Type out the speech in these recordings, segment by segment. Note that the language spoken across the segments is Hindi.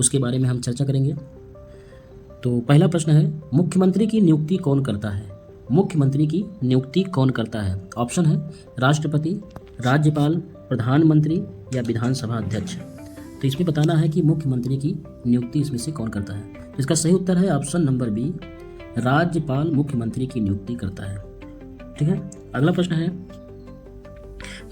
उसके बारे में हम चर्चा करेंगे। तो पहला प्रश्न है, मुख्यमंत्री की नियुक्ति कौन करता है? मुख्यमंत्री की नियुक्ति कौन करता है? ऑप्शन है राष्ट्रपति, राज्यपाल, प्रधानमंत्री या विधानसभा अध्यक्ष। तो इसमें बताना है कि मुख्यमंत्री की नियुक्ति इसमें से कौन करता है। इसका सही उत्तर है ऑप्शन नंबर बी, राज्यपाल मुख्यमंत्री की नियुक्ति करता है। ठीक है। अगला प्रश्न है,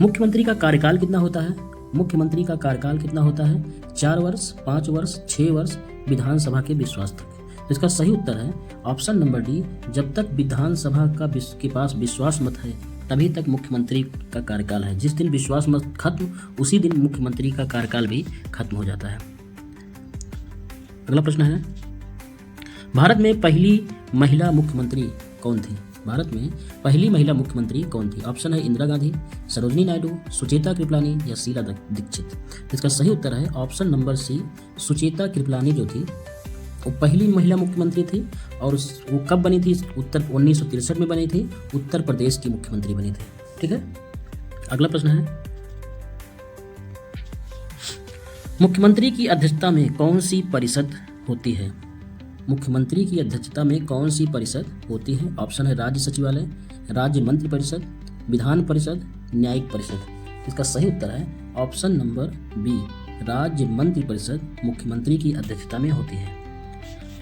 मुख्यमंत्री का कार्यकाल कितना होता है? मुख्यमंत्री का कार्यकाल कितना होता है? 4 वर्ष, 5 वर्ष, 6 वर्ष विधानसभा के विश्वास तक। तो इसका सही उत्तर है ऑप्शन नंबर डी, जब तक विधानसभा के पास विश्वास मत है तभी तक मुख्यमंत्री का कार्यकाल है। जिस दिन विश्वास मत खत्म उसी दिन मुख्यमंत्री का कार्यकाल भी खत्म हो जाता है। अगला प्रश्न है, भारत में पहली महिला मुख्यमंत्री कौन थी? भारत में पहली महिला मुख्यमंत्री कौन थी? ऑप्शन है इंदिरा गांधी, सरोजिनी नायडू, सुचेता कृपलानी या शीला दीक्षित। इसका सही उत्तर है option number C, Sucheta Kripalani जो थी वो पहली महिला मुख्यमंत्री थी। और वो कब बनी थी? 1963 में बनी थी, उत्तर प्रदेश की मुख्यमंत्री बनी थी। ठीक है। अगला प्रश्न है, मुख्यमंत्री की अध्यक्षता में कौन सी परिषद होती है? मुख्यमंत्री की अध्यक्षता में कौन सी परिषद होती है? ऑप्शन है राज्य सचिवालय, राज्य मंत्री परिषद, विधान परिषद, न्यायिक परिषद। इसका सही उत्तर है ऑप्शन नंबर बी, राज्य मंत्री परिषद मुख्यमंत्री की अध्यक्षता में होती है।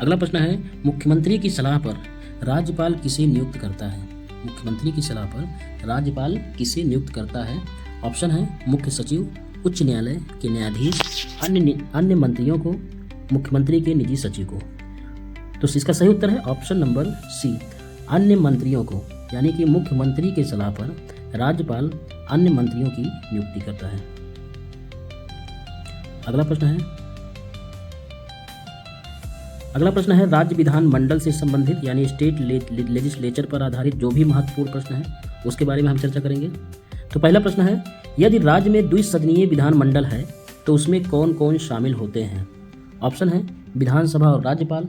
अगला प्रश्न है, मुख्यमंत्री की सलाह पर राज्यपाल किसे नियुक्त करता है? मुख्यमंत्री की सलाह पर राज्यपाल किसे नियुक्त करता है? ऑप्शन है मुख्य सचिव, उच्च न्यायालय के न्यायाधीश, अन्य मंत्रियों को, मुख्यमंत्री के निजी सचिव को। तो इसका सही उत्तर है ऑप्शन नंबर सी, अन्य मंत्रियों को, यानी कि मुख्यमंत्री के सलाह पर राज्यपाल अन्य मंत्रियों की नियुक्ति करता है। अगला प्रश्न है राज्य विधान मंडल से संबंधित यानी स्टेट लेजिस्लेचर पर आधारित जो भी महत्वपूर्ण प्रश्न है उसके बारे में हम चर्चा करेंगे। तो पहला प्रश्न है, यदि राज्य में द्विसदनीय विधान मंडल है तो उसमें कौन कौन शामिल होते हैं? ऑप्शन है विधानसभा और राज्यपाल,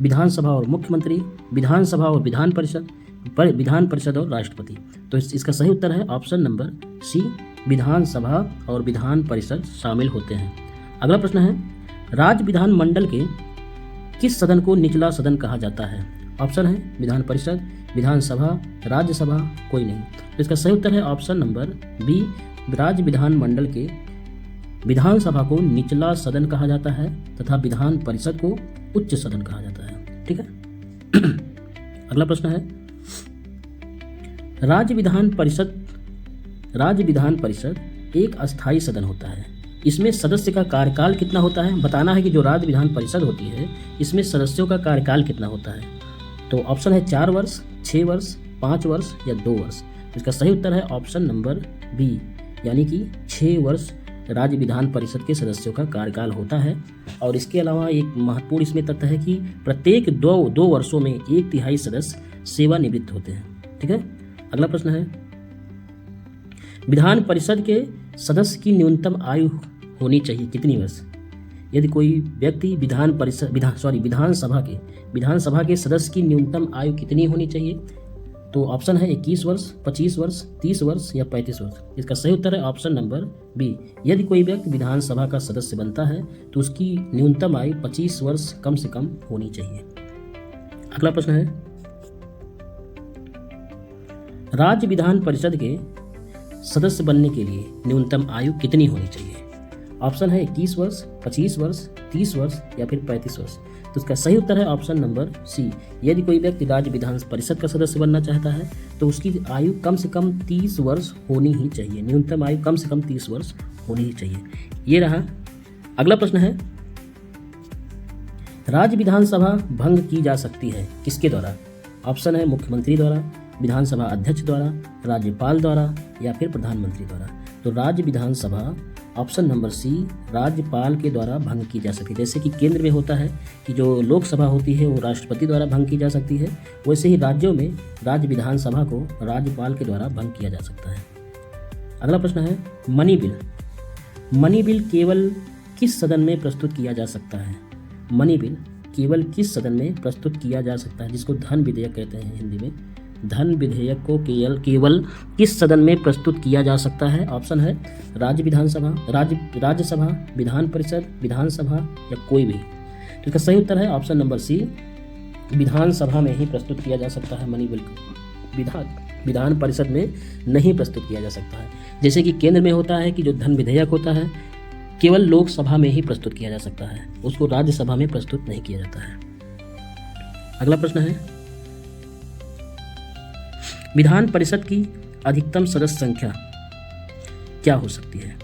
विधानसभा और मुख्यमंत्री, विधानसभा और विधान परिषद और राष्ट्रपति। तो इसका सही उत्तर है ऑप्शन नंबर सी, विधानसभा और विधान परिषद शामिल होते हैं। अगला प्रश्न है, राज्य विधान मंडल के किस सदन को निचला सदन कहा जाता है? ऑप्शन है विधान परिषद, विधानसभा, राज्यसभा, कोई नहीं। तो इसका सही उत्तर है ऑप्शन नंबर बी, राज्य विधान मंडल के विधानसभा को निचला सदन कहा जाता है तथा विधान परिषद को उच्च सदन कहा जाता है। ठीक है। अगला प्रश्न है, राज्य विधान परिषद एक अस्थायी सदन होता है, इसमें सदस्य का कार्यकाल कितना होता है? बताना है कि जो राज्य विधान परिषद होती है इसमें सदस्यों का कार्यकाल कितना होता है। तो ऑप्शन है 4 वर्ष, 6 वर्ष, 5 वर्ष या 2 वर्ष। इसका सही उत्तर है ऑप्शन नंबर बी, यानी कि 6 वर्ष राज्य विधान परिषद के सदस्यों का कार्यकाल होता है। और इसके अलावा एक महत्वपूर्ण इसमें तथ्य है कि प्रत्येक दो वर्षों में 1/3 सदस्य सेवानिवृत्त होते हैं। ठीक है। अगला प्रश्न है, विधान परिषद के सदस्य की न्यूनतम आयु होनी चाहिए कितनी वर्ष? यदि कोई व्यक्ति विधानसभा के सदस्य की न्यूनतम आयु कितनी होनी चाहिए? तो ऑप्शन है 21 वर्ष, 25 वर्ष, 30 वर्ष या 35 वर्ष। इसका सही उत्तर है ऑप्शन नंबर बी, यदि कोई व्यक्ति विधानसभा का सदस्य बनता है तो उसकी न्यूनतम आयु 25 वर्ष कम से कम होनी चाहिए। अगला प्रश्न है, राज्य विधान परिषद के सदस्य बनने के लिए न्यूनतम आयु कितनी होनी चाहिए? ऑप्शन है 21 वर्ष, 25 वर्ष, 30 वर्ष या फिर 35 वर्ष। तो इसका सही उत्तर है ऑप्शन नंबर सी, यदि कोई व्यक्ति राज्य विधान परिषद का सदस्य बनना चाहता है तो उसकी आयु कम से कम 30 वर्ष होनी ही चाहिए, न्यूनतम आयु कम से कम 30 वर्ष होनी ही चाहिए। ये रहा। अगला प्रश्न है, राज्य विधानसभा भंग की जा सकती है किसके द्वारा? ऑप्शन है मुख्यमंत्री द्वारा, विधानसभा अध्यक्ष द्वारा, राज्यपाल द्वारा या फिर प्रधानमंत्री द्वारा। तो राज्य विधानसभा ऑप्शन नंबर सी, राज्यपाल के द्वारा भंग की जा सकती है। जैसे कि केंद्र में होता है कि जो लोकसभा होती है वो राष्ट्रपति द्वारा भंग की जा सकती है, वैसे ही राज्यों में राज्य विधानसभा को राज्यपाल के द्वारा भंग किया जा सकता है। अगला प्रश्न है, मनी बिल। मनी बिल केवल किस सदन में प्रस्तुत किया जा सकता है? मनी बिल केवल किस सदन में प्रस्तुत किया जा सकता है, जिसको धन विधेयक कहते हैं हिंदी में। धन विधेयक को केवल किस सदन में प्रस्तुत किया जा सकता है? ऑप्शन है राज्यसभा, विधान परिषद, विधानसभा या कोई भी। तो इसका सही उत्तर है ऑप्शन नंबर सी, विधानसभा में ही प्रस्तुत किया जा सकता है। मनी बिल्कुल विधान परिषद में नहीं प्रस्तुत किया जा सकता है। जैसे कि केंद्र में होता है कि जो धन विधेयक होता है केवल लोकसभा में ही प्रस्तुत किया जा सकता है, उसको राज्यसभा में प्रस्तुत नहीं किया जाता है। अगला प्रश्न है, विधान परिषद की अधिकतम सदस्य संख्या क्या हो सकती है?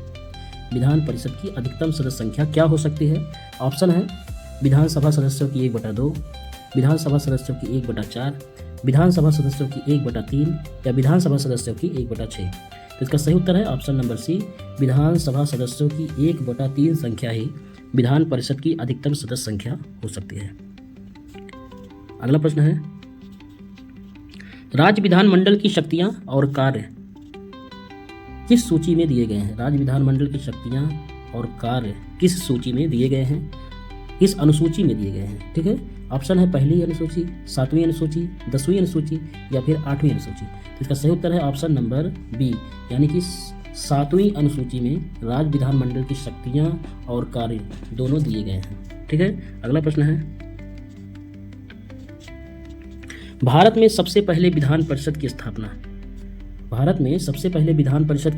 विधान परिषद की अधिकतम सदस्य संख्या क्या हो सकती है? ऑप्शन है विधानसभा सदस्यों की 1/2, विधानसभा सदस्यों की 1/4, विधानसभा सदस्यों की 1/3 या विधानसभा सदस्यों की 1/6। तो इसका सही उत्तर है ऑप्शन नंबर सी, विधानसभा सदस्यों की 1/3 संख्या ही विधान परिषद की अधिकतम सदस्य संख्या हो सकती है। अगला प्रश्न है, राज्य विधानमंडल की शक्तियां और कार्य किस सूची में दिए गए हैं? राज्य विधानमंडल की शक्तियां और कार्य किस सूची में दिए गए हैं? किस अनुसूची में दिए गए हैं? ठीक है, ऑप्शन है पहली अनुसूची, 7वीं अनुसूची, 10वीं अनुसूची या फिर 8वीं अनुसूची। तो इसका सही उत्तर है ऑप्शन नंबर बी, यानी कि 7वीं अनुसूची में राज्य विधानमंडल की शक्तियां और कार्य दोनों दिए गए हैं। ठीक है, अगला प्रश्न है, भारत में सबसे पहले विधान परिषद की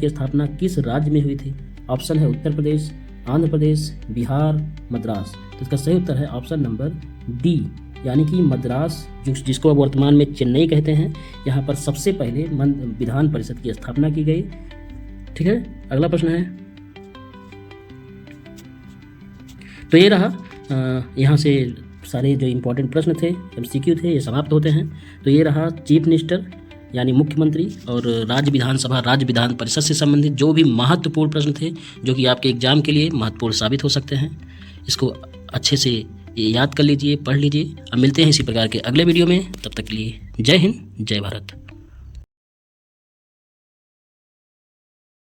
स्थापना किस राज्य में हुई थी? ऑप्शन है उत्तर प्रदेश, आंध्र प्रदेश, बिहार, मद्रास। तो इसका सही उत्तर है ऑप्शन नंबर डी, यानी कि मद्रास, जिसको अब वर्तमान में चेन्नई कहते हैं, यहाँ पर सबसे पहले विधान परिषद की स्थापना की गई। ठीक है, अगला प्रश्न है, तो ये रहा यहाँ से सारे जो इम्पोर्टेंट प्रश्न थे, MCQ थे, ये समाप्त होते हैं। तो ये रहा चीफ मिनिस्टर यानी मुख्यमंत्री और राज्य विधानसभा, राज्य विधान परिषद से संबंधित जो भी महत्वपूर्ण प्रश्न थे जो कि आपके एग्जाम के लिए महत्वपूर्ण साबित हो सकते हैं। इसको अच्छे से याद कर लीजिए, पढ़ लीजिए। अब मिलते हैं इसी प्रकार के अगले वीडियो में, तब तक के लिए जय हिंद, जय भारत।